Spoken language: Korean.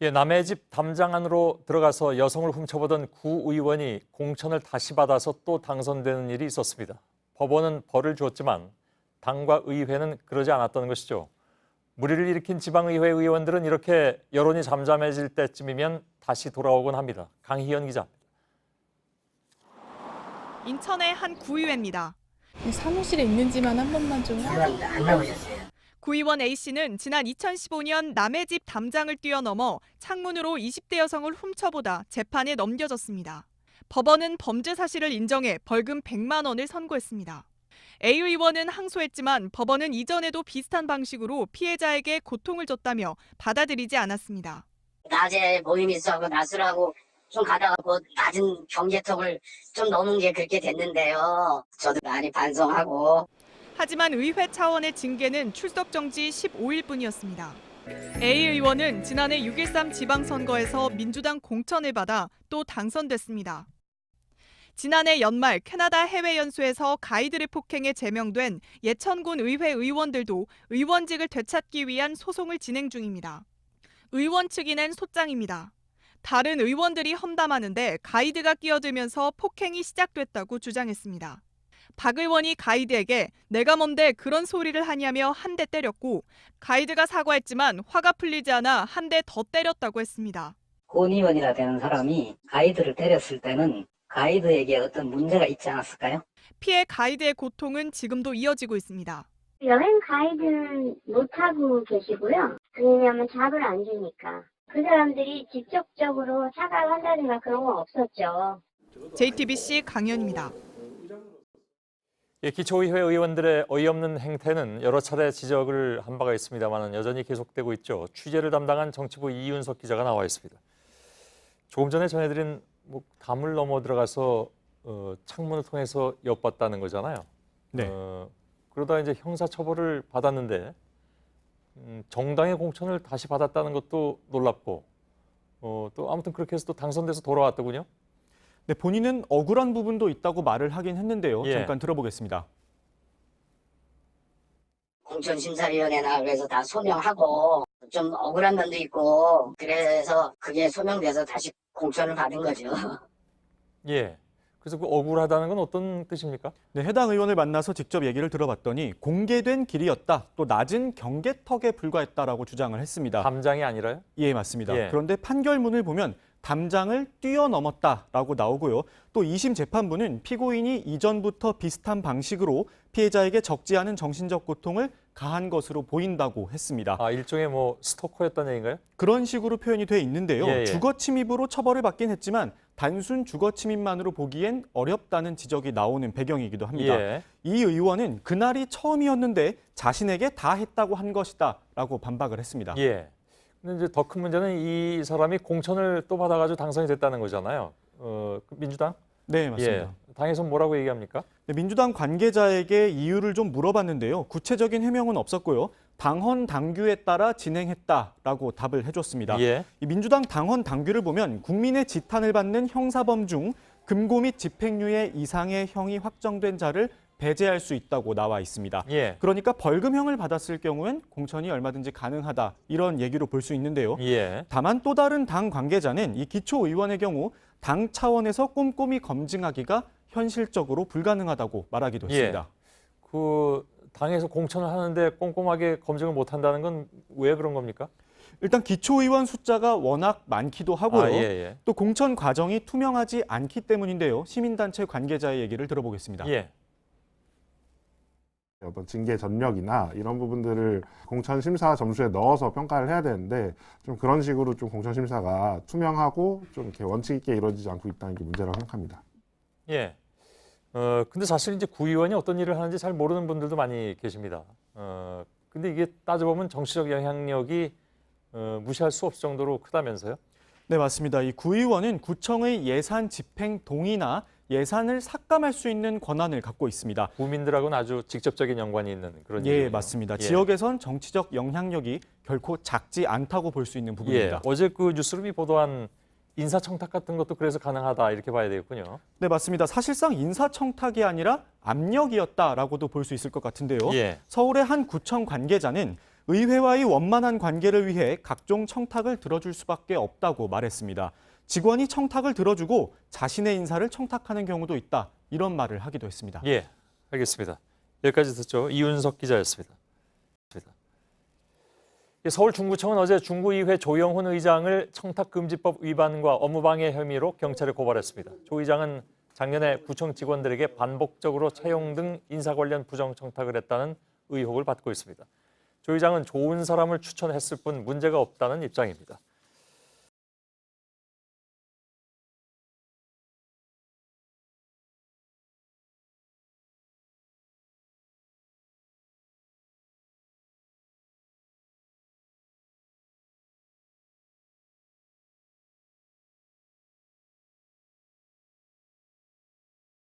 예, 남의 집 담장 안으로 들어가서 여성을 훔쳐보던 구 의원이 공천을 다시 받아서 또 당선되는 일이 있었습니다. 법원은 벌을 주었지만 당과 의회는 그러지 않았던 것이죠. 물의를 일으킨 지방의회 의원들은 이렇게 여론이 잠잠해질 때쯤이면 다시 돌아오곤 합니다. 강희연 기자. 인천의 한 구의회입니다. 사무실에 있는지만 한 번만 좀. 안 나오셨어요. 구의원 A씨는 지난 2015년 남의 집 담장을 뛰어넘어 창문으로 20대 여성을 훔쳐보다 재판에 넘겨졌습니다. 법원은 범죄 사실을 인정해 벌금 100만 원을 선고했습니다. A 의원은 항소했지만 법원은 이전에도 비슷한 방식으로 피해자에게 고통을 줬다며 받아들이지 않았습니다. 낮에 모임 있어하고 낮술하고 좀 가다가 그 낮은 경계턱을 좀 넘은 게 그렇게 됐는데요. 저도 많이 반성하고. 하지만 의회 차원의 징계는 출석 정지 15일뿐이었습니다. A 의원은 지난해 6.13 지방선거에서 민주당 공천을 받아 또 당선됐습니다. 지난해 연말 캐나다 해외 연수에서 가이드를 폭행해 제명된 예천군 의회 의원들도 의원직을 되찾기 위한 소송을 진행 중입니다. 의원 측이 낸 소장입니다. 다른 의원들이 험담하는데 가이드가 끼어들면서 폭행이 시작됐다고 주장했습니다. 박 의원이 가이드에게 내가 뭔데 그런 소리를 하냐며 한 대 때렸고 가이드가 사과했지만 화가 풀리지 않아 한 대 더 때렸다고 했습니다. 권 의원이라 되는 사람이 가이드를 때렸을 때는 가이드에게 어떤 문제가 있지 않았을까요? 피해 가이드의 고통은 지금도 이어지고 있습니다. 여행 가이드는 못하고 계시고요. 왜냐하면 잡을 안 주니까. 그 사람들이 직접적으로 사과를 한다든가 그런 건 없었죠. JTBC 강연입니다. 예, 기초의회 의원들의 어이없는 행태는 여러 차례 지적을 한 바가 있습니다만 여전히 계속되고 있죠. 취재를 담당한 정치부 이윤석 기자가 나와 있습니다. 조금 전에 전해드린 담을 넘어 들어가서 창문을 통해서 엿봤다는 거잖아요. 네. 그러다 이제 형사처벌을 받았는데 정당의 공천을 다시 받았다는 것도 놀랍고 또 아무튼 그렇게 해서 또 당선돼서 돌아왔더군요. 네, 본인은 억울한 부분도 있다고 말을 하긴 했는데요. 예. 잠깐 들어보겠습니다. 공천심사위원회나 그래서 다 소명하고 좀 억울한 면도 있고 그래서 그게 소명돼서 다시 공천을 받은 거죠. 예. 그래서 그 억울하다는 건 어떤 뜻입니까? 네, 해당 의원을 만나서 직접 얘기를 들어봤더니 공개된 길이었다. 또 낮은 경계턱에 불과했다라고 주장을 했습니다. 담장이 아니라요? 예, 맞습니다. 예. 그런데 판결문을 보면 담장을 뛰어넘었다라고 나오고요. 또 2심 재판부는 피고인이 이전부터 비슷한 방식으로 피해자에게 적지 않은 정신적 고통을 가한 것으로 보인다고 했습니다. 아, 일종의 스토커였다는 얘기인가요? 그런 식으로 표현이 돼 있는데요. 예, 예. 주거침입으로 처벌을 받긴 했지만 단순 주거침입만으로 보기엔 어렵다는 지적이 나오는 배경이기도 합니다. 예. 이 의원은 그날이 처음이었는데 자신에게 다 했다고 한 것이다라고 반박을 했습니다. 예. 근데 이제 더 큰 문제는 이 사람이 공천을 또 받아가지고 당선이 됐다는 거잖아요. 그 민주당? 네, 맞습니다. 예. 당에서 뭐라고 얘기합니까? 네, 민주당 관계자에게 이유를 좀 물어봤는데요. 구체적인 해명은 없었고요. 당헌 당규에 따라 진행했다라고 답을 해줬습니다. 예. 이 민주당 당헌 당규를 보면 국민의 지탄을 받는 형사범 중 금고 및 집행유예 이상의 형이 확정된 자를 배제할 수 있다고 나와 있습니다. 예. 그러니까 벌금형을 받았을 경우엔 공천이 얼마든지 가능하다 이런 얘기로 볼 수 있는데요. 예. 다만 또 다른 당 관계자는 이 기초의원의 경우 당 차원에서 꼼꼼히 검증하기가 현실적으로 불가능하다고 말하기도 했습니다. 그 당에서 공천을 하는데 꼼꼼하게 검증을 못 한다는 건 왜 그런 겁니까? 일단 기초의원 숫자가 워낙 많기도 하고요. 아, 예, 예. 또 공천 과정이 투명하지 않기 때문인데요. 시민단체 관계자의 얘기를 들어보겠습니다. 예. 어떤 징계 전력이나 이런 부분들을 공천 심사 점수에 넣어서 평가를 해야 되는데 좀 그런 식으로 좀 공천 심사가 투명하고 좀 이렇게 원칙 있게 이루어지지 않고 있다는 게 문제라고 생각합니다. 예. 근데 사실 이제 구의원이 어떤 일을 하는지 잘 모르는 분들도 많이 계십니다. 근데 이게 따져보면 정치적 영향력이 무시할 수 없을 정도로 크다면서요? 네, 맞습니다. 이 구의원은 구청의 예산 집행 동의나 예산을 삭감할 수 있는 권한을 갖고 있습니다. 국민들하고는 아주 직접적인 연관이 있는 그런 예, 일이군요. 맞습니다. 예. 지역에선 정치적 영향력이 결코 작지 않다고 볼 수 있는 부분입니다. 예. 어제 그 뉴스룸이 보도한 인사청탁 같은 것도 그래서 가능하다 이렇게 봐야 되겠군요. 네, 맞습니다. 사실상 인사청탁이 아니라 압력이었다라고도 볼 수 있을 것 같은데요. 예. 서울의 한 구청 관계자는 의회와의 원만한 관계를 위해 각종 청탁을 들어줄 수밖에 없다고 말했습니다. 직원이 청탁을 들어주고 자신의 인사를 청탁하는 경우도 있다. 이런 말을 하기도 했습니다. 예, 알겠습니다. 여기까지 듣죠. 이윤석 기자였습니다. 서울 중구청은 어제 중구의회 조영훈 의장을 청탁금지법 위반과 업무방해 혐의로 경찰에 고발했습니다. 조 의장은 작년에 구청 직원들에게 반복적으로 채용 등 인사 관련 부정 청탁을 했다는 의혹을 받고 있습니다. 조 의장은 좋은 사람을 추천했을 뿐 문제가 없다는 입장입니다.